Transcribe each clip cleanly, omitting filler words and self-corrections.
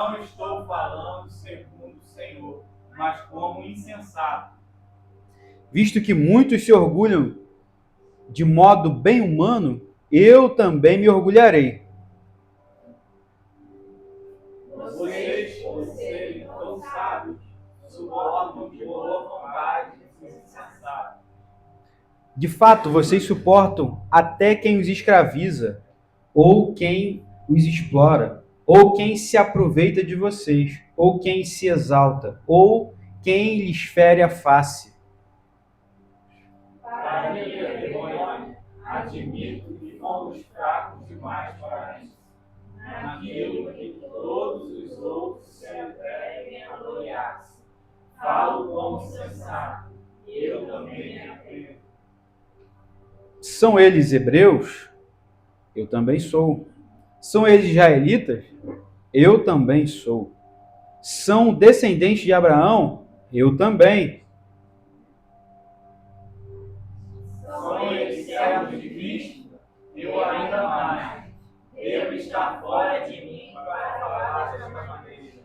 Não estou falando segundo o Senhor, mas como insensato. Visto que muitos se orgulham de modo bem humano, eu também me orgulharei. Vocês, por serem tão sábios, suportam de boa vontade os insensatos. De fato, vocês suportam até quem os escraviza, ou quem os explora, ou quem se aproveita de vocês, ou quem se exalta, ou quem lhes fere a face. Para minha vergonha, admito que fomos fracos demais para isso. Naquilo que todos os outros se atrevem a gloriar-se. Falo como sensato, eu também aprendo. São eles hebreus? Eu também sou. São eles israelitas? Eu também sou. São descendentes de Abraão? Eu também. São eles servos de Cristo? Eu ainda mais. Devo estar fora de mim para falar desta maneira.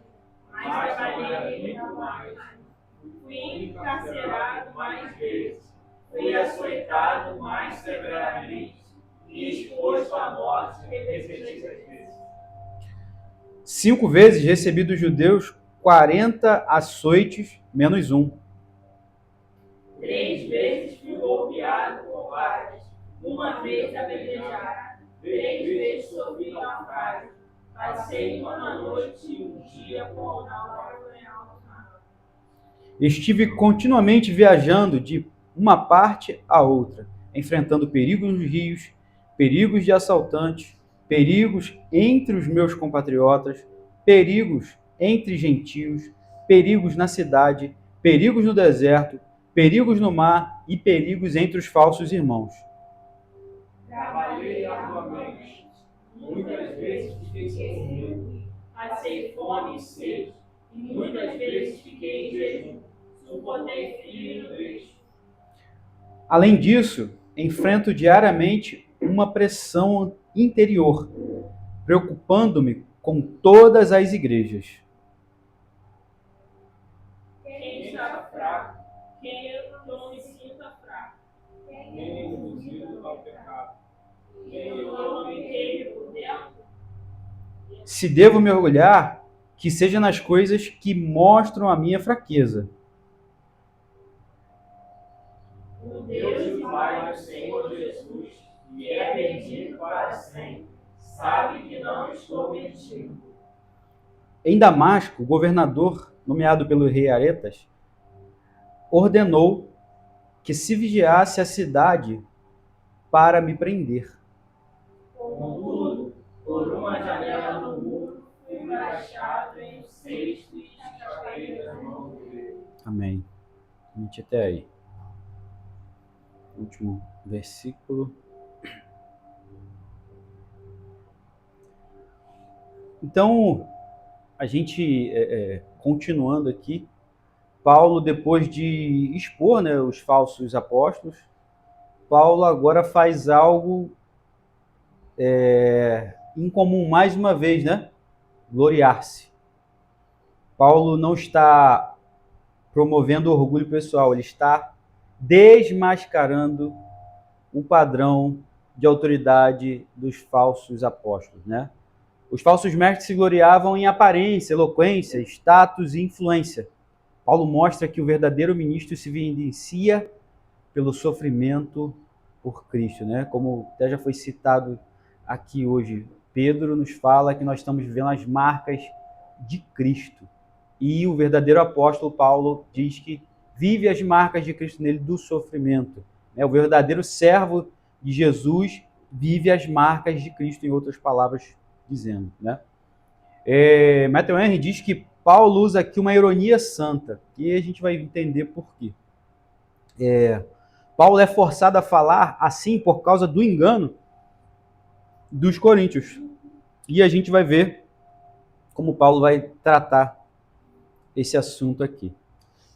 Mas trabalhei muito mais. Fui encarcerado mais vezes. Fui açoitado mais severamente e exposto à morte repetidas vezes. 5 vezes recebi dos judeus 40 açoites menos um. 3 vezes fui golpeado por varas. 1 vez apedrejado. 3 vezes sofri naufrágio. Passei 1 noite e 1 dia com o náufrago em alto mar. Estive continuamente viajando de uma parte a outra, enfrentando perigos nos rios, perigos de assaltantes, perigos entre os meus compatriotas, perigos entre gentios, perigos na cidade, perigos no deserto, perigos no mar e perigos entre os falsos irmãos. Trabalhei arduamente. Muitas vezes fiquei sem medo. Passei fome e sede. E muitas vezes fiquei em jejum. Suportei frio e nudez. Além disso, enfrento diariamente uma pressão interior, preocupando-me com todas as igrejas. Quem está fraco, quem eu não me sinta fraco, quem induzido ao pecado, quem eu não me queime por dentro. Se devo me orgulhar, que seja nas coisas que mostram a minha fraqueza. O Deus e Pai do Senhor Jesus, que é bendito para sempre, sabe que não estou mentindo. Em Damasco, o governador, nomeado pelo rei Aretas, ordenou que se vigiasse a cidade para me prender. Contudo, por uma janela no muro, fui encaixado em um cesto e escapei das mãos dele. Amém. A gente até aí. Último versículo. Então, a gente, continuando aqui, Paulo, depois de expor, né, os falsos apóstolos, Paulo agora faz algo incomum mais uma vez, né? Gloriar-se. Paulo não está promovendo orgulho pessoal, ele está desmascarando o padrão de autoridade dos falsos apóstolos, né? Os falsos mestres se gloriavam em aparência, eloquência, status e influência. Paulo mostra que o verdadeiro ministro se evidencia pelo sofrimento por Cristo, né? Como até já foi citado aqui hoje, Pedro nos fala que nós estamos vivendo as marcas de Cristo. E o verdadeiro apóstolo Paulo diz que vive as marcas de Cristo nele do sofrimento. O verdadeiro servo de Jesus vive as marcas de Cristo, em outras palavras dizendo, né? Matthew Henry diz que Paulo usa aqui uma ironia santa, e a gente vai entender por quê. Paulo é forçado a falar assim por causa do engano dos coríntios. E a gente vai ver como Paulo vai tratar esse assunto aqui.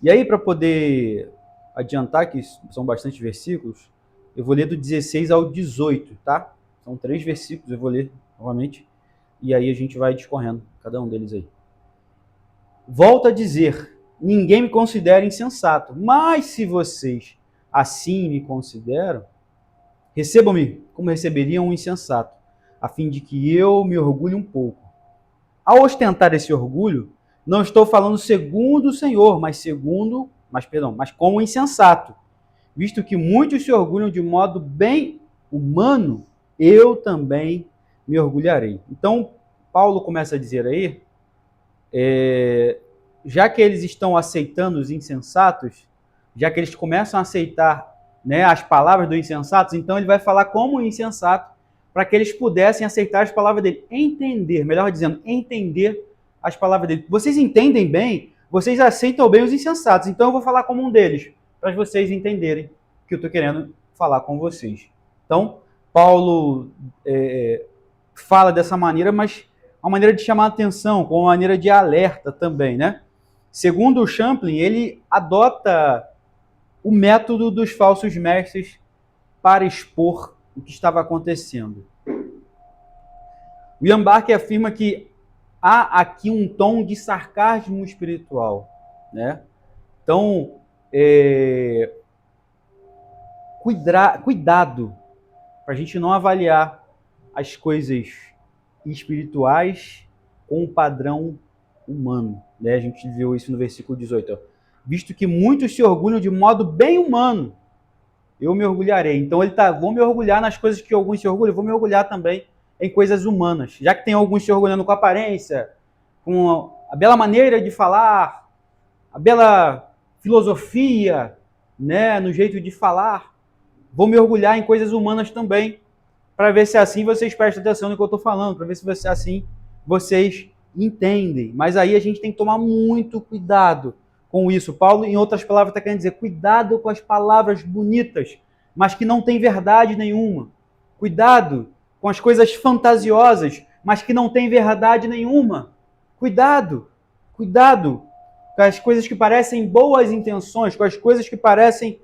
E aí, para poder adiantar, que são bastante versículos, eu vou ler do 16 ao 18, tá? São 3 versículos, eu vou ler novamente, e aí a gente vai discorrendo cada um deles aí. volta a dizer, ninguém me considera insensato, mas se vocês assim me consideram, recebam-me como receberiam um insensato, a fim de que eu me orgulhe um pouco. Ao ostentar esse orgulho, não estou falando segundo o Senhor, mas como insensato, visto que muitos se orgulham de modo bem humano, eu também me orgulharei. Então, Paulo começa a dizer aí, já que eles estão aceitando os insensatos, já que eles começam a aceitar, né, as palavras dos insensatos, então ele vai falar como insensato, para que eles pudessem aceitar as palavras dele, entender, melhor dizendo, entender as palavras dele. Vocês entendem bem, vocês aceitam bem os insensatos, então eu vou falar como um deles, para vocês entenderem o que eu estou querendo falar com vocês. Então, Paulo fala dessa maneira, mas uma maneira de chamar a atenção, com uma maneira de alerta também, né? Segundo o Champlin, ele adota o método dos falsos mestres para expor o que estava acontecendo. William Barker afirma que há aqui um tom de sarcasmo espiritual, né? Então, cuidado para a gente não avaliar as coisas espirituais com o padrão humano, né? A gente viu isso no versículo 18. Ó. Visto que muitos se orgulham de modo bem humano, eu me orgulharei. Então vou me orgulhar nas coisas que alguns se orgulham, vou me orgulhar também em coisas humanas. Já que tem alguns se orgulhando com a aparência, com a bela maneira de falar, a bela filosofia, né, no jeito de falar, vou me orgulhar em coisas humanas também, para ver se assim vocês prestam atenção no que eu estou falando, para ver se assim vocês entendem. Mas aí a gente tem que tomar muito cuidado com isso. Paulo, em outras palavras, está querendo dizer, cuidado com as palavras bonitas, mas que não tem verdade nenhuma. Cuidado com as coisas fantasiosas, mas que não tem verdade nenhuma. Cuidado com as coisas que parecem boas intenções, com as coisas que parecem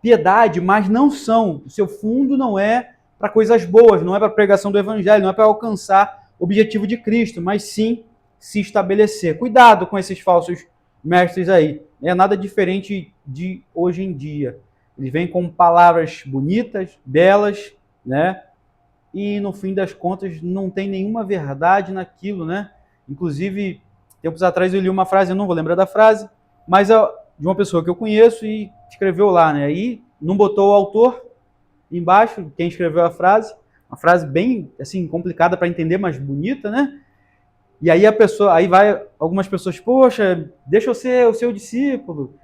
piedade, mas não são. O seu fundo não é para coisas boas, não é para a pregação do evangelho, não é para alcançar o objetivo de Cristo, mas sim se estabelecer. Cuidado com esses falsos mestres aí. É nada diferente de hoje em dia. Eles vêm com palavras bonitas, belas, né? E no fim das contas não tem nenhuma verdade naquilo, né? Inclusive, tempos atrás eu li uma frase, eu não vou lembrar da frase, mas de uma pessoa que eu conheço e escreveu lá, né? Aí não botou o autor embaixo, quem escreveu a frase, uma frase bem assim complicada para entender, mas bonita, né? E aí algumas pessoas, poxa, deixa eu ser o seu discípulo,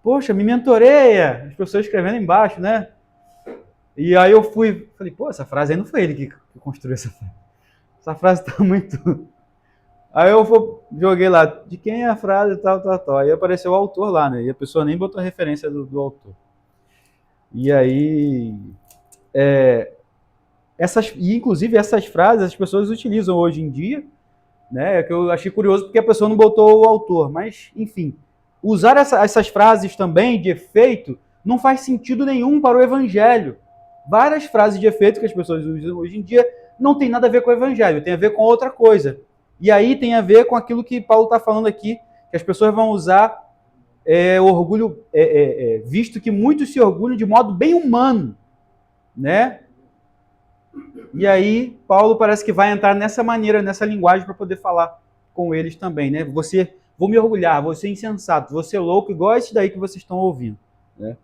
poxa, me mentoreia, as pessoas escrevendo embaixo, né? E aí eu falei, pô, essa frase aí não foi ele que construiu essa frase. Essa frase tá muito... Aí eu joguei lá, de quem é a frase, tal. Aí apareceu o autor lá, né? E a pessoa nem botou a referência do autor. E aí... inclusive essas frases as pessoas utilizam hoje em dia, né? Que eu achei curioso porque a pessoa não botou o autor. Mas, enfim, usar essas frases também de efeito não faz sentido nenhum para o evangelho. Várias frases de efeito que as pessoas usam hoje em dia não tem nada a ver com o evangelho, tem a ver com outra coisa. E aí tem a ver com aquilo que Paulo está falando aqui, que as pessoas vão usar orgulho, visto que muitos se orgulham de modo bem humano, né? E aí Paulo parece que vai entrar nessa maneira, nessa linguagem para poder falar com eles também, né? Vou me orgulhar, vou ser insensato, vou ser louco, igual esse daí que vocês estão ouvindo, né?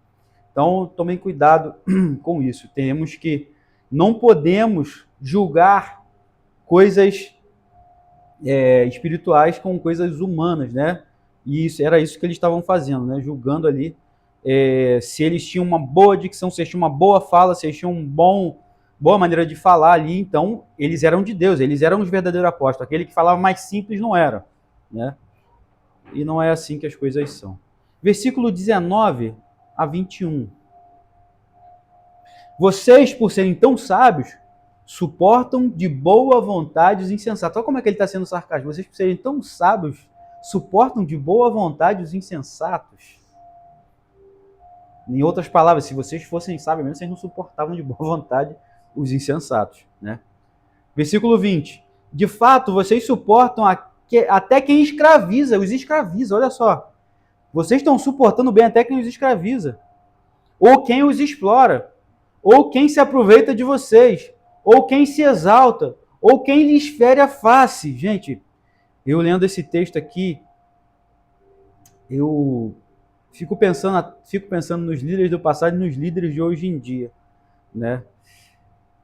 Então, tomem cuidado com isso. Não podemos julgar coisas espirituais com coisas humanas, né? E era isso que eles estavam fazendo, né? Julgando ali se eles tinham uma boa dicção, se eles tinham uma boa fala, se eles tinham boa maneira de falar ali, então eles eram de Deus, eles eram os verdadeiros apóstolos. Aquele que falava mais simples não era, né? E não é assim que as coisas são. Versículo 19 a 21. Vocês, por serem tão sábios, suportam de boa vontade os insensatos. Olha como é que ele está sendo sarcástico. Vocês, por serem tão sábios, suportam de boa vontade os insensatos. Em outras palavras, se vocês fossem sábios mesmo, vocês não suportavam de boa vontade os insensatos, né? Versículo 20. De fato, vocês suportam até quem escraviza, os escraviza, olha só. Vocês estão suportando bem até quem os escraviza. Ou quem os explora. Ou quem se aproveita de vocês. Ou quem se exalta. Ou quem lhes fere a face. Gente, eu lendo esse texto aqui, eu fico pensando nos líderes do passado e nos líderes de hoje em dia, né?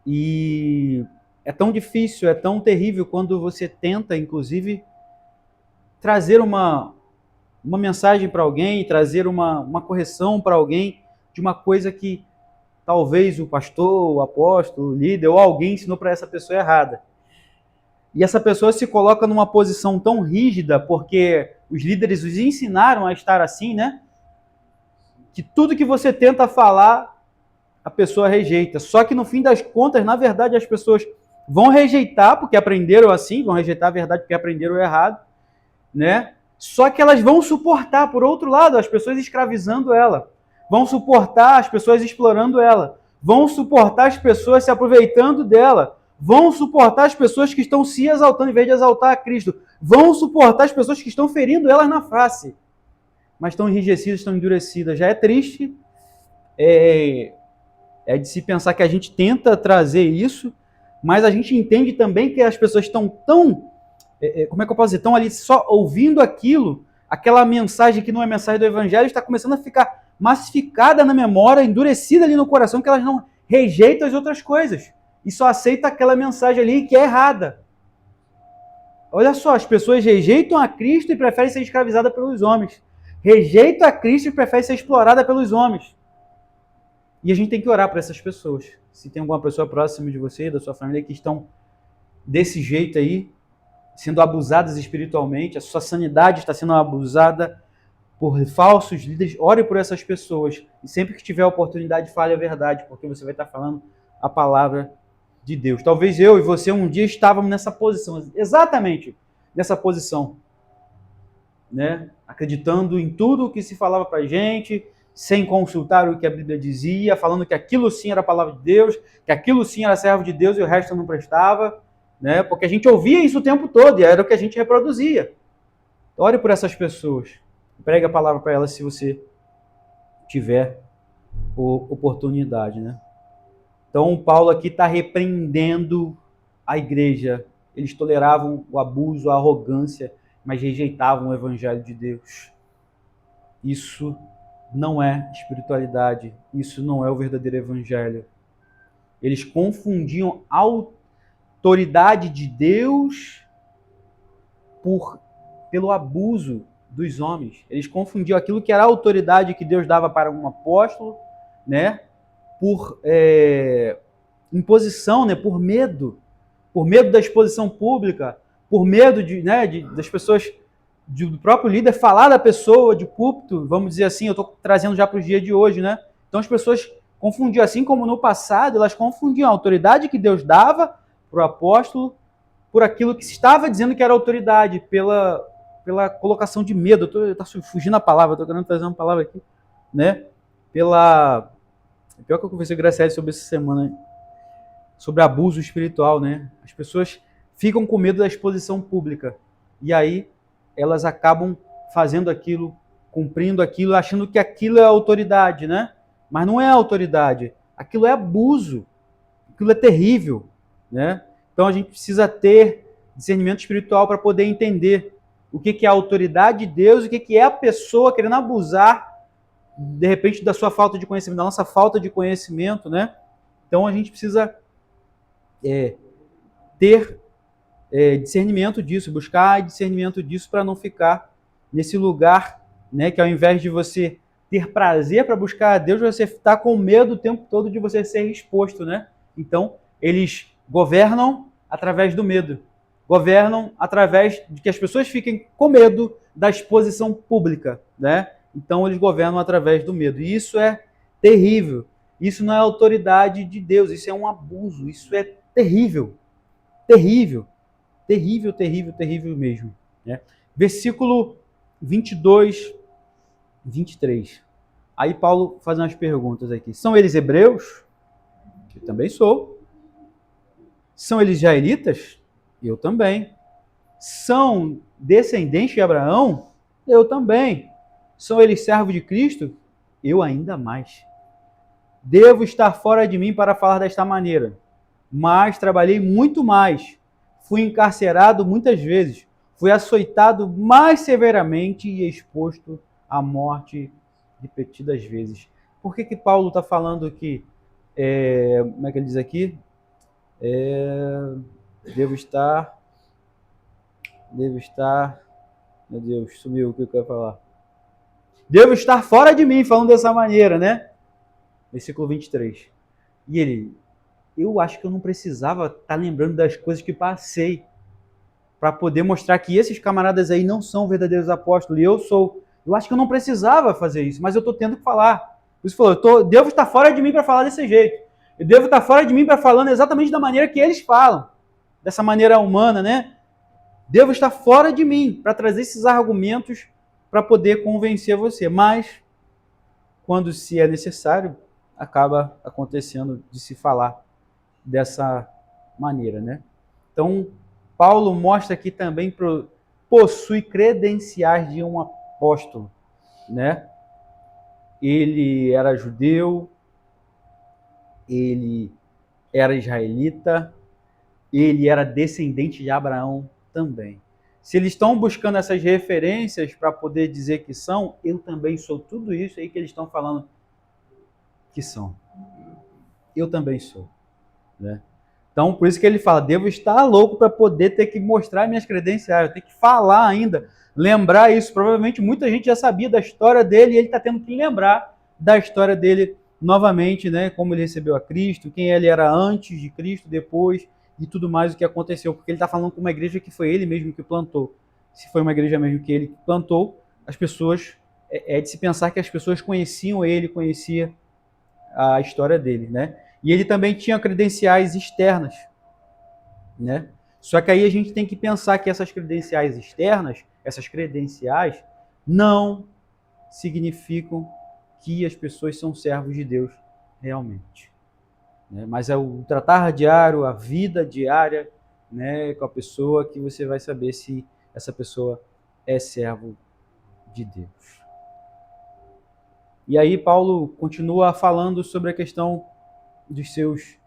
E é tão difícil, é tão terrível quando você tenta, inclusive, trazer uma mensagem para alguém, trazer uma correção para alguém de uma coisa que talvez o pastor, o apóstolo, o líder ou alguém ensinou para essa pessoa errada. E essa pessoa se coloca numa posição tão rígida porque os líderes os ensinaram a estar assim, né? Que tudo que você tenta falar, a pessoa rejeita. Só que no fim das contas, na verdade, as pessoas vão rejeitar porque aprenderam assim, vão rejeitar a verdade porque aprenderam errado, né? Só que elas vão suportar, por outro lado, as pessoas escravizando ela. Vão suportar as pessoas explorando ela. Vão suportar as pessoas se aproveitando dela. Vão suportar as pessoas que estão se exaltando em vez de exaltar a Cristo. Vão suportar as pessoas que estão ferindo elas na face. Mas estão enrijecidas, estão endurecidas. Já é triste. É de se pensar que a gente tenta trazer isso, mas a gente entende também que as pessoas estão tão... como é que eu posso dizer? Estão ali só ouvindo aquilo, aquela mensagem que não é mensagem do Evangelho, está começando a ficar massificada na memória, endurecida ali no coração, que elas não rejeitam as outras coisas. E só aceita aquela mensagem ali que é errada. Olha só, as pessoas rejeitam a Cristo e preferem ser escravizadas pelos homens. Rejeitam a Cristo e preferem ser exploradas pelos homens. E a gente tem que orar para essas pessoas. Se tem alguma pessoa próxima de você, da sua família, que estão desse jeito aí, sendo abusadas espiritualmente, a sua sanidade está sendo abusada por falsos líderes, ore por essas pessoas. E sempre que tiver a oportunidade, fale a verdade, porque você vai estar falando a palavra de Deus. Talvez eu e você um dia estávamos nessa posição, exatamente nessa posição, né? Acreditando em tudo o que se falava para a gente, sem consultar o que a Bíblia dizia, falando que aquilo sim era a palavra de Deus, que aquilo sim era servo de Deus e o resto não prestava, né? Porque a gente ouvia isso o tempo todo e era o que a gente reproduzia. Ore por essas pessoas. Pregue a palavra para elas se você tiver oportunidade, né? Então, Paulo aqui está repreendendo a igreja. Eles toleravam o abuso, a arrogância, mas rejeitavam o evangelho de Deus. Isso não é espiritualidade. Isso não é o verdadeiro evangelho. Eles confundiam a autoridade de Deus pelo abuso dos homens. Eles confundiam aquilo que era a autoridade que Deus dava para um apóstolo, né, por imposição, né, por medo da exposição pública, por medo das pessoas, do próprio líder falar da pessoa, de púlpito, vamos dizer assim, eu estou trazendo já para os dias de hoje, né? Então as pessoas confundiam, assim como no passado, elas confundiam a autoridade que Deus dava para o apóstolo por aquilo que se estava dizendo que era autoridade, pela colocação de medo. Está fugindo a palavra, estou querendo trazer uma palavra aqui, né? Pior que eu conversei com o Graciele sobre essa semana, sobre abuso espiritual, né? As pessoas ficam com medo da exposição pública. E aí elas acabam fazendo aquilo, cumprindo aquilo, achando que aquilo é autoridade, né? Mas não é autoridade. Aquilo é abuso. Aquilo é terrível, né? Então a gente precisa ter discernimento espiritual para poder entender o que é a autoridade de Deus e o que é a pessoa querendo abusar, de repente, da sua falta de conhecimento, da nossa falta de conhecimento, né? Então a gente precisa ter discernimento disso, buscar discernimento disso para não ficar nesse lugar, né, que ao invés de você ter prazer para buscar a Deus, você está com medo o tempo todo de você ser exposto, né? Então, eles governam através do medo. Governam através de que as pessoas fiquem com medo da exposição pública, né? Então, eles governam através do medo. E isso é terrível. Isso não é autoridade de Deus, isso é um abuso, isso é terrível. Terrível. Terrível, terrível, terrível mesmo, né? Versículo 22, 23. Aí Paulo faz umas perguntas aqui. São eles hebreus? Eu também sou. São eles israelitas? Eu também. são descendentes de Abraão? Eu também. São eles servos de Cristo? Eu ainda mais. Devo estar fora de mim para falar desta maneira, mas trabalhei muito mais. Fui encarcerado muitas vezes, fui açoitado mais severamente e exposto à morte repetidas vezes. Por que Paulo está falando que, como é que ele diz aqui? Devo estar, meu Deus, sumiu o que eu quero falar. Devo estar fora de mim, falando dessa maneira, né? Versículo 23. E ele, eu acho que eu não precisava estar lembrando das coisas que passei para poder mostrar que esses camaradas aí não são verdadeiros apóstolos, e eu sou. Eu acho que eu não precisava fazer isso, mas eu estou tendo que falar. Por isso falou, devo estar fora de mim para falar desse jeito. Eu devo estar fora de mim para falando exatamente da maneira que eles falam, dessa maneira humana, né? Devo estar fora de mim para trazer esses argumentos para poder convencer você. Mas, quando se é necessário, acaba acontecendo de se falar dessa maneira, né? Então, Paulo mostra que também possui credenciais de um apóstolo, né? Ele era judeu, ele era israelita, ele era descendente de Abraão também. Se eles estão buscando essas referências para poder dizer que são, eu também sou tudo isso aí que eles estão falando que são. Eu também sou, né? Então, por isso que ele fala, devo estar louco para poder ter que mostrar minhas credenciais, eu tenho que falar ainda, lembrar isso. Provavelmente muita gente já sabia da história dele e ele está tendo que lembrar da história dele novamente, né? Como ele recebeu a Cristo, quem ele era antes de Cristo, depois, e tudo mais o que aconteceu. Porque ele está falando com uma igreja que foi ele mesmo que plantou. Se foi uma igreja mesmo que ele plantou, as pessoas, é de se pensar que as pessoas conheciam ele, conheciam a história dele, né? E ele também tinha credenciais externas, né? Só que aí a gente tem que pensar que essas credenciais externas, essas credenciais, não significam que as pessoas são servos de Deus realmente, né? Mas é o tratar diário, a vida diária, né, com a pessoa que você vai saber se essa pessoa é servo de Deus. E aí Paulo continua falando sobre a questão dos seus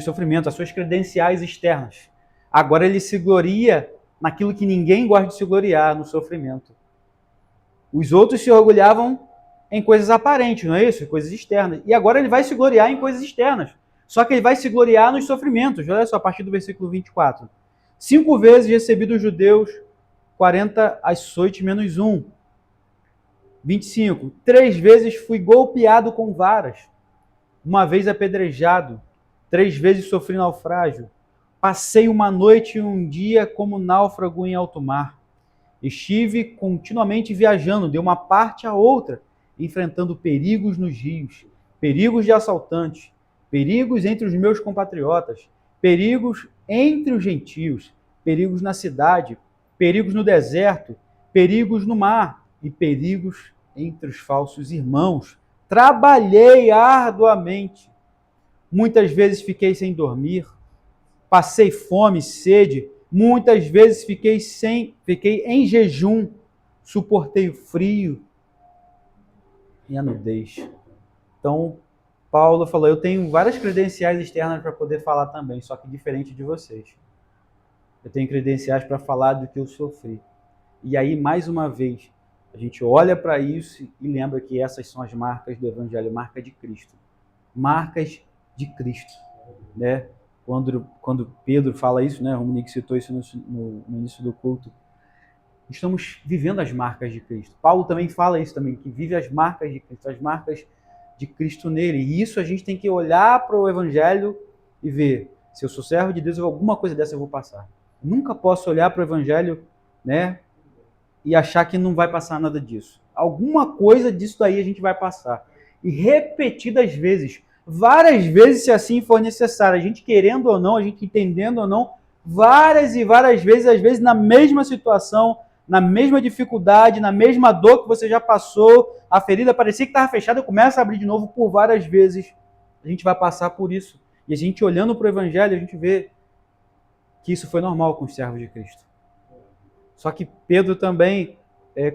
sofrimentos, as suas credenciais externas. Agora ele se gloria naquilo que ninguém gosta de se gloriar, no sofrimento. Os outros se orgulhavam em coisas aparentes, não é isso? Coisas externas. E agora ele vai se gloriar em coisas externas. Só que ele vai se gloriar nos sofrimentos. Olha só, a partir do versículo 24. 5 vezes recebi dos judeus 40 açoites menos 1. 25. 3 vezes fui golpeado com varas. 1 vez apedrejado. 3 vezes sofri naufrágio. Passei uma noite e um dia como náufrago em alto mar. Estive continuamente viajando de uma parte a outra, enfrentando perigos nos rios, perigos de assaltantes, perigos entre os meus compatriotas, perigos entre os gentios, perigos na cidade, perigos no deserto, perigos no mar e perigos entre os falsos irmãos. Trabalhei arduamente. Muitas vezes fiquei sem dormir, passei fome e sede, muitas vezes fiquei em jejum, suportei o frio e a nudez. Então, Paulo falou, eu tenho várias credenciais externas para poder falar também, só que diferente de vocês. Eu tenho credenciais para falar do que eu sofri. E aí, mais uma vez, a gente olha para isso e lembra que essas são as marcas do Evangelho, marca de Cristo. Marcas de Cristo, né? Quando Pedro fala isso, né? O Monique citou isso no início do culto. Estamos vivendo as marcas de Cristo. Paulo também fala isso também, que vive as marcas de Cristo, as marcas de Cristo nele. E isso a gente tem que olhar para o Evangelho e ver, se eu sou servo de Deus, alguma coisa dessa eu vou passar. Nunca posso olhar para o Evangelho, né, e achar que não vai passar nada disso. Alguma coisa disso daí a gente vai passar. E repetidas vezes, várias vezes, se assim for necessário, a gente querendo ou não, a gente entendendo ou não, várias e várias vezes, às vezes na mesma situação, na mesma dificuldade, na mesma dor que você já passou, a ferida parecia que estava fechada, começa a abrir de novo por várias vezes. A gente vai passar por isso. E a gente olhando para o Evangelho, a gente vê que isso foi normal com os servos de Cristo. Só que Pedro também,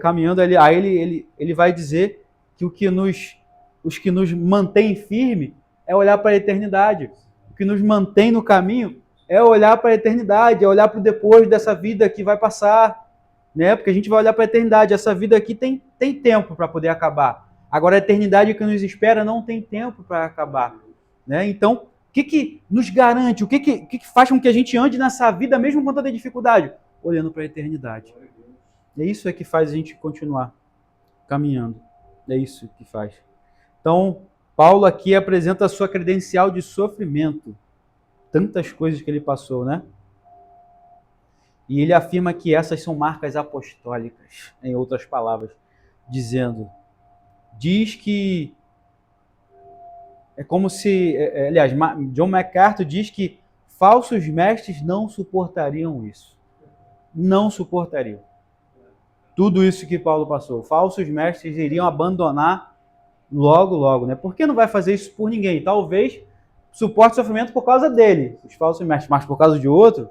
caminhando ali, aí ele vai dizer que os que nos mantém firme é olhar para a eternidade. O que nos mantém no caminho é olhar para a eternidade, é olhar para o depois dessa vida que vai passar, né? Porque a gente vai olhar para a eternidade. Essa vida aqui tem tempo para poder acabar. Agora, a eternidade que nos espera não tem tempo para acabar, né? Então, o que nos garante? O que faz com que a gente ande nessa vida mesmo com tanta dificuldade? Olhando para a eternidade. É isso que faz a gente continuar caminhando. É isso que faz. Então, Paulo aqui apresenta a sua credencial de sofrimento. Tantas coisas que ele passou, né? E ele afirma que essas são marcas apostólicas, em outras palavras, diz que é como se, aliás, John MacArthur diz que falsos mestres não suportariam isso. Não suportariam. Tudo isso que Paulo passou. Falsos mestres iriam abandonar logo, né? Por que não vai fazer isso por ninguém? Talvez suporte sofrimento por causa dele, os falsos mestres, mas por causa de outro,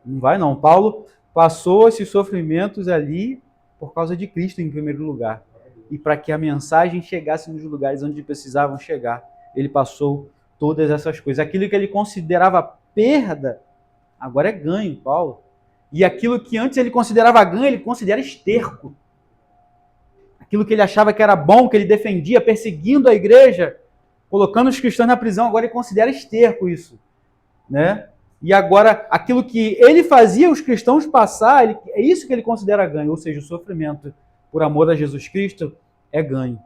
não vai não. Paulo passou esses sofrimentos ali por causa de Cristo em primeiro lugar. E para que a mensagem chegasse nos lugares onde precisavam chegar, ele passou todas essas coisas. Aquilo que ele considerava perda, agora é ganho, Paulo. E aquilo que antes ele considerava ganho, ele considera esterco. Aquilo que ele achava que era bom, que ele defendia, perseguindo a igreja, colocando os cristãos na prisão, agora ele considera esterco isso, né? E agora, aquilo que ele fazia os cristãos passar, é isso que ele considera ganho, ou seja, o sofrimento por amor a Jesus Cristo é ganho.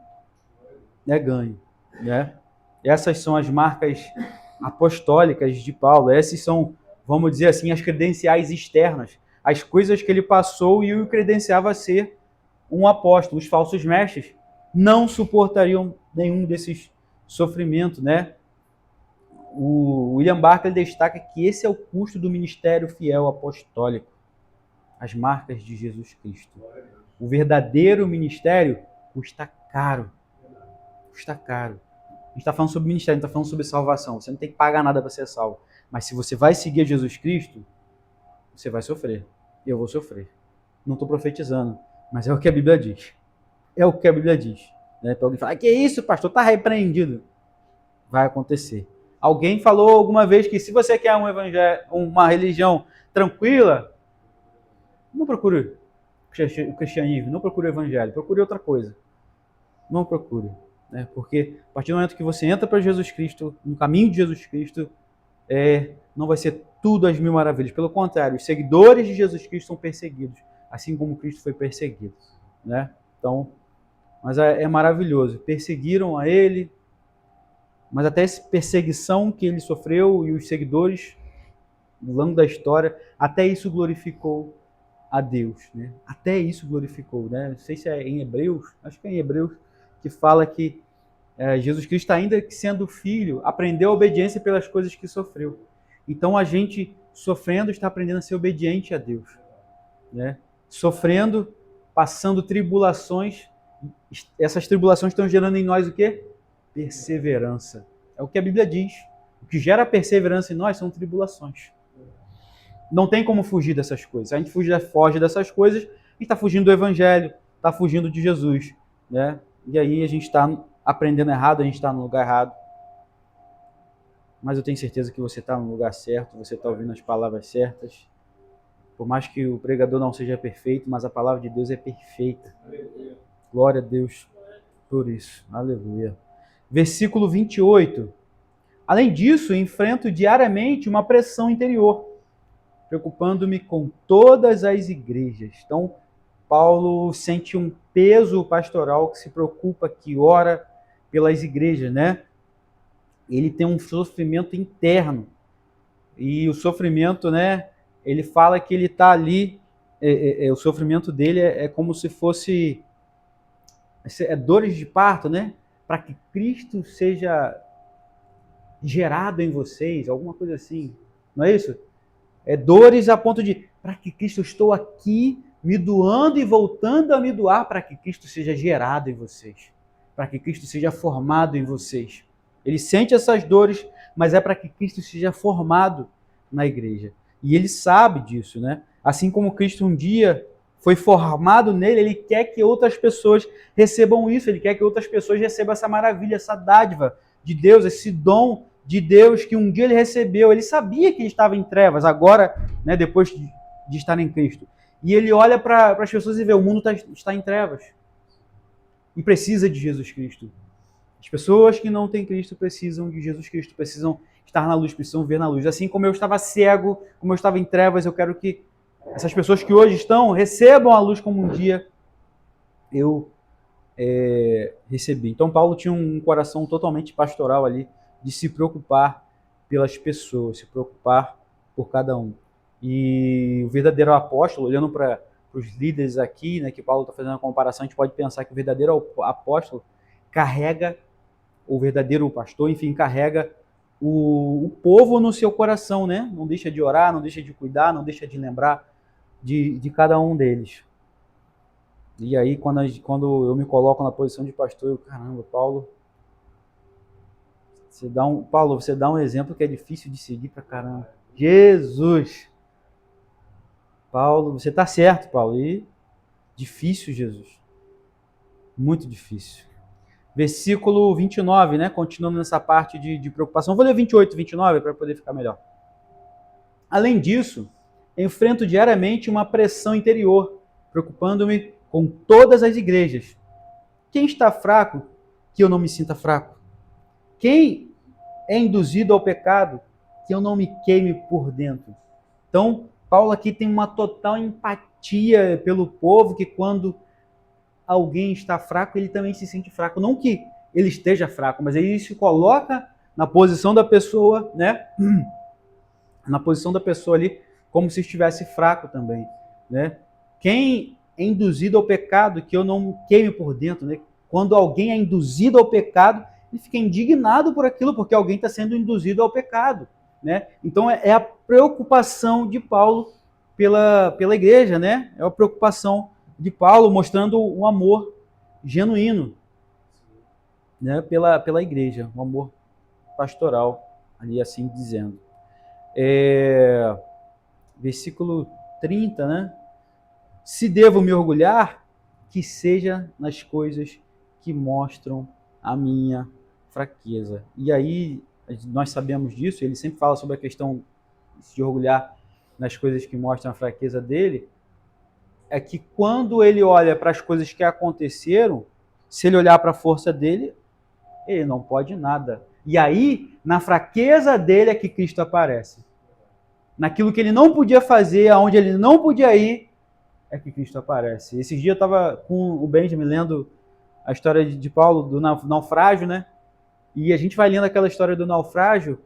É ganho, né? Essas são as marcas apostólicas de Paulo. Essas são, vamos dizer assim, as credenciais externas, as coisas que ele passou e o credenciava a ser um apóstolo. Os falsos mestres não suportariam nenhum desses sofrimentos, né? O William Barclay destaca que esse é o custo do ministério fiel apostólico, as marcas de Jesus Cristo. O verdadeiro ministério custa caro. Custa caro. A gente está falando sobre ministério, não está falando sobre salvação. Você não tem que pagar nada para ser salvo. Mas se você vai seguir Jesus Cristo, você vai sofrer. Eu vou sofrer. Não estou profetizando, mas é o que a Bíblia diz. É o que a Bíblia diz. Né? Para alguém falar, que isso, pastor, está repreendido. Vai acontecer. Alguém falou alguma vez que se você quer uma religião tranquila, não procure o cristianismo, não procure o evangelho, procure outra coisa. Não procure. Né? Porque a partir do momento que você entra para Jesus Cristo, no caminho de Jesus Cristo, não vai ser tudo às mil maravilhas. Pelo contrário, os seguidores de Jesus Cristo são perseguidos, assim como Cristo foi perseguido. Né? Então, mas é maravilhoso. Perseguiram a ele, mas até essa perseguição que ele sofreu e os seguidores, ao longo da história, até isso glorificou a Deus. Né? Até isso glorificou. Né? Não sei se é em Hebreus, acho que é em Hebreus, que fala que Jesus Cristo, ainda que sendo filho, aprendeu a obediência pelas coisas que sofreu. Então a gente, sofrendo, está aprendendo a ser obediente a Deus. Né? Sofrendo, passando tribulações, essas tribulações estão gerando em nós o quê? Perseverança. É o que a Bíblia diz. O que gera perseverança em nós são tribulações. Não tem como fugir dessas coisas. A gente foge dessas coisas, a gente está fugindo do Evangelho, está fugindo de Jesus. Né? E aí a gente está aprendendo errado, a gente está no lugar errado. Mas eu tenho certeza que você está no lugar certo, você está ouvindo as palavras certas. Por mais que o pregador não seja perfeito, mas a palavra de Deus é perfeita. Aleluia. Glória a Deus por isso. Aleluia. Versículo 28. Além disso, enfrento diariamente uma pressão interior, preocupando-me com todas as igrejas. Então, Paulo sente um peso pastoral que se preocupa, que ora pelas igrejas, né? Ele tem um sofrimento interno. E o sofrimento, né? Ele fala que ele está ali, o sofrimento dele é como se fosse dores de parto, né? Para que Cristo seja gerado em vocês, alguma coisa assim. Não é isso? É dores a ponto de, para que Cristo, estou aqui me doando e voltando a me doar para que Cristo seja gerado em vocês. Para que Cristo seja formado em vocês. Ele sente essas dores, mas é para que Cristo seja formado na igreja. E ele sabe disso, né? Assim como Cristo um dia foi formado nele, ele quer que outras pessoas recebam isso, ele quer que outras pessoas recebam essa maravilha, essa dádiva de Deus, esse dom de Deus que um dia ele recebeu. Ele sabia que ele estava em trevas, agora, né, depois de estar em Cristo. E ele olha para as pessoas e vê, o mundo está em trevas. E precisa de Jesus Cristo. As pessoas que não têm Cristo precisam de Jesus Cristo, precisam estar na luz, precisam ver na luz. Assim como eu estava cego, como eu estava em trevas, eu quero que essas pessoas que hoje estão recebam a luz como um dia eu recebi. Então Paulo tinha um coração totalmente pastoral ali, de se preocupar pelas pessoas, se preocupar por cada um. E o verdadeiro apóstolo, olhando para os líderes aqui, né, que Paulo está fazendo a comparação, a gente pode pensar que o verdadeiro apóstolo carrega, o verdadeiro pastor, enfim, carrega o povo no seu coração, né? Não deixa de orar, não deixa de cuidar, não deixa de lembrar de cada um deles. E aí, quando eu me coloco na posição de pastor, eu, caramba, Paulo, você dá um exemplo que é difícil de seguir pra caramba. Jesus! Paulo, você tá certo, Paulo. E difícil, Jesus. Muito difícil. Versículo 29, né? Continuando nessa parte de preocupação. Vou ler 28 e 29 para poder ficar melhor. Além disso, enfrento diariamente uma pressão interior, preocupando-me com todas as igrejas. Quem está fraco, que eu não me sinta fraco? Quem é induzido ao pecado, que eu não me queime por dentro? Então, Paulo aqui tem uma total empatia pelo povo, que quando alguém está fraco, ele também se sente fraco. Não que ele esteja fraco, mas ele se coloca na posição da pessoa, né? Na posição da pessoa ali, como se estivesse fraco também, né? Quem é induzido ao pecado, que eu não me queime por dentro, né? Quando alguém é induzido ao pecado, ele fica indignado por aquilo, porque alguém está sendo induzido ao pecado, né? Então é a preocupação de Paulo pela igreja, né? É a preocupação de Paulo mostrando um amor genuíno, né? Pela igreja, um amor pastoral, ali assim dizendo. Versículo 30, né? Se devo me orgulhar, que seja nas coisas que mostram a minha fraqueza. E aí, nós sabemos disso, ele sempre fala sobre a questão de se orgulhar nas coisas que mostram a fraqueza dele, é que quando ele olha para as coisas que aconteceram, se ele olhar para a força dele, ele não pode nada. E aí, na fraqueza dele é que Cristo aparece. Naquilo que ele não podia fazer, aonde ele não podia ir, é que Cristo aparece. Esses dias eu estava com o Benjamin lendo a história de Paulo do naufrágio, né? E a gente vai lendo aquela história do naufrágio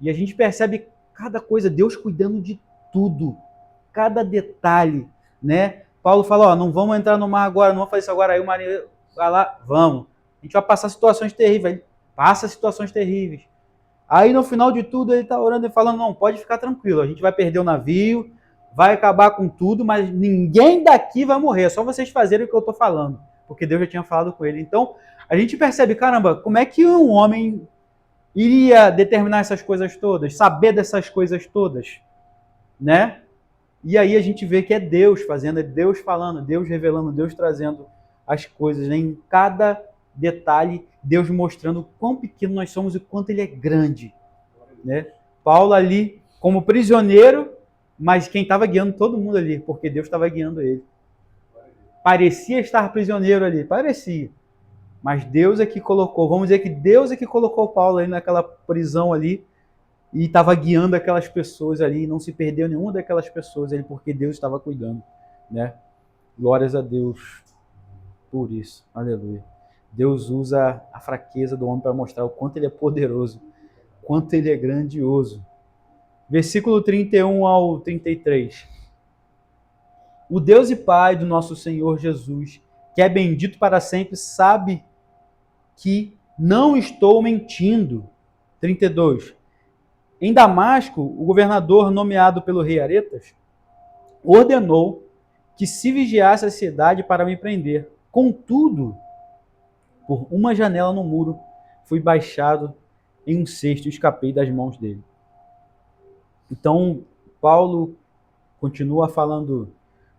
e a gente percebe cada coisa, Deus cuidando de tudo, cada detalhe, né? Paulo fala, ó, não vamos entrar no mar agora, não vamos fazer isso agora. Aí o marinheiro vai lá, vamos. A gente vai passar situações terríveis. Ele passa situações terríveis. Aí no final de tudo ele está orando e falando, não, pode ficar tranquilo, a gente vai perder o navio, vai acabar com tudo, mas ninguém daqui vai morrer, é só vocês fazerem o que eu estou falando, porque Deus já tinha falado com ele. Então a gente percebe, caramba, como é que um homem iria determinar essas coisas todas, saber dessas coisas todas, né? E aí a gente vê que é Deus fazendo, é Deus falando, Deus revelando, Deus trazendo as coisas, né? Em cada detalhe, Deus mostrando o quão pequeno nós somos e o quanto Ele é grande, né? Paulo ali como prisioneiro, mas quem estava guiando todo mundo ali, porque Deus estava guiando ele. Parecia estar prisioneiro ali, parecia. Mas Deus é que colocou, vamos dizer que Deus é que colocou Paulo ali naquela prisão ali e estava guiando aquelas pessoas ali, e não se perdeu nenhuma daquelas pessoas ali, porque Deus estava cuidando, né? Glórias a Deus por isso, aleluia. Deus usa a fraqueza do homem para mostrar o quanto ele é poderoso, quanto ele é grandioso. Versículo 31 ao 33. O Deus e Pai do nosso Senhor Jesus, que é bendito para sempre, sabe que não estou mentindo. 32. Em Damasco, o governador nomeado pelo rei Aretas ordenou que se vigiasse a cidade para me prender. Contudo, por uma janela no muro, fui baixado em um cesto e escapei das mãos dele. Então, Paulo continua falando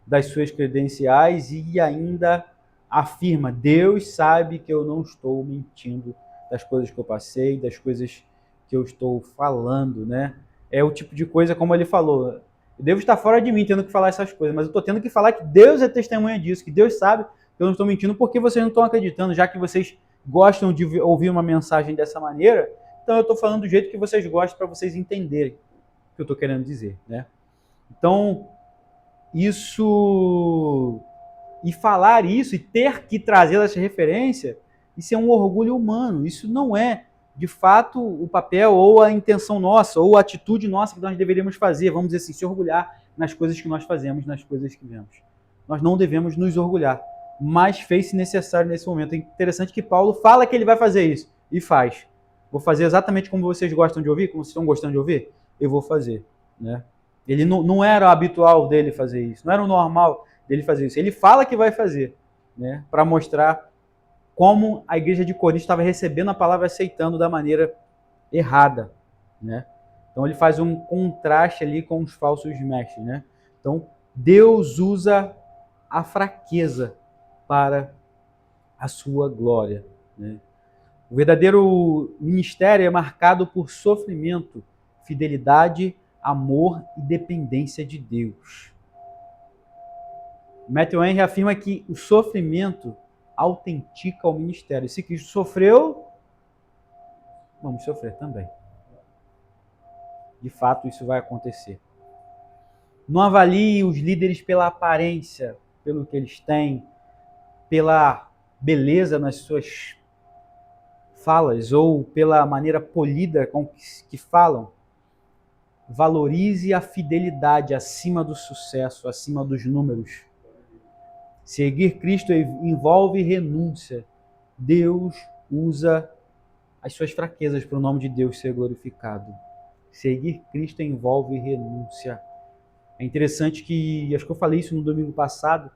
das suas credenciais e ainda afirma: Deus sabe que eu não estou mentindo das coisas que eu passei, das coisas que eu estou falando, né? É o tipo de coisa, como ele falou, eu devo estar fora de mim tendo que falar essas coisas, mas eu estou tendo que falar que Deus é testemunha disso, que Deus sabe que eu não estou mentindo, porque vocês não estão acreditando, já que vocês gostam de ouvir uma mensagem dessa maneira, então eu estou falando do jeito que vocês gostam para vocês entenderem o que eu estou querendo dizer, né? Então, isso... E falar isso e ter que trazer essa referência, isso é um orgulho humano. Isso não é, de fato, o papel ou a intenção nossa, ou a atitude nossa que nós deveríamos fazer. Vamos dizer assim, se orgulhar nas coisas que nós fazemos, nas coisas que vemos. Nós não devemos nos orgulhar, mas fez-se necessário nesse momento. É interessante que Paulo fala que ele vai fazer isso, e faz. Vou fazer exatamente como vocês gostam de ouvir, como vocês estão gostando de ouvir, eu vou fazer, né? Ele não era o habitual dele fazer isso, não era o normal dele fazer isso. Ele fala que vai fazer, né, para mostrar como a igreja de Corinto estava recebendo a palavra e aceitando da maneira errada, né? Então ele faz um contraste ali com os falsos mestres, né? Então Deus usa a fraqueza para a sua glória, né? O verdadeiro ministério é marcado por sofrimento, fidelidade, amor e dependência de Deus. Matthew Henry afirma que o sofrimento autentica o ministério. Se Cristo sofreu, vamos sofrer também. De fato, isso vai acontecer. Não avalie os líderes pela aparência, pelo que eles têm, pela beleza nas suas falas ou pela maneira polida com que falam. Valorize a fidelidade acima do sucesso, acima dos números. Seguir Cristo envolve renúncia. Deus usa as suas fraquezas para o nome de Deus ser glorificado. Seguir Cristo envolve renúncia. É interessante que, acho que eu falei isso no domingo passado,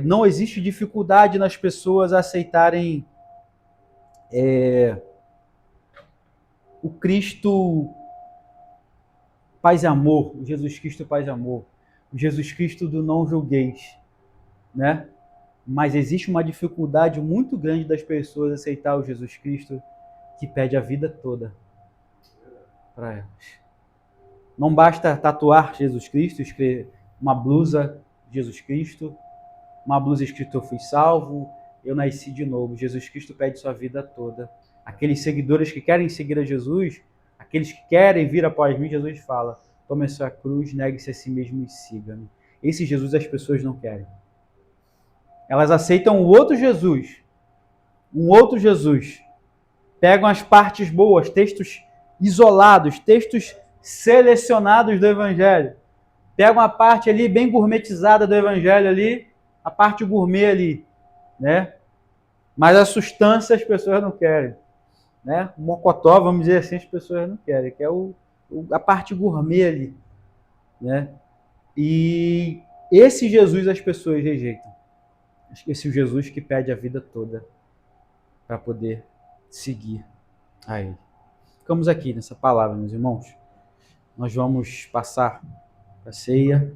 não existe dificuldade nas pessoas aceitarem o Cristo paz e amor, o Jesus Cristo paz e amor, o Jesus Cristo do não julgueis, né? Mas existe uma dificuldade muito grande das pessoas aceitar o Jesus Cristo que pede a vida toda para elas. Não basta tatuar Jesus Cristo, escrever uma blusa Jesus Cristo, uma blusa escrito eu fui salvo, eu nasci de novo. Jesus Cristo pede sua vida toda. Aqueles seguidores que querem seguir a Jesus, aqueles que querem vir após mim, Jesus fala: tome a sua cruz, negue-se a si mesmo e siga-me. Esse Jesus as pessoas não querem. Elas aceitam o outro Jesus. Um outro Jesus. Pegam as partes boas, textos isolados, textos selecionados do Evangelho. Pegam a parte ali bem gourmetizada do Evangelho ali, a parte gourmet ali, né? Mas a substância as pessoas não querem, né? O mocotó, vamos dizer assim, as pessoas não querem, que é a parte gourmet ali, né? E esse Jesus as pessoas rejeitam. Esse Jesus que pede a vida toda para poder seguir a Ele. Ficamos aqui nessa palavra, meus irmãos. Nós vamos passar a ceia.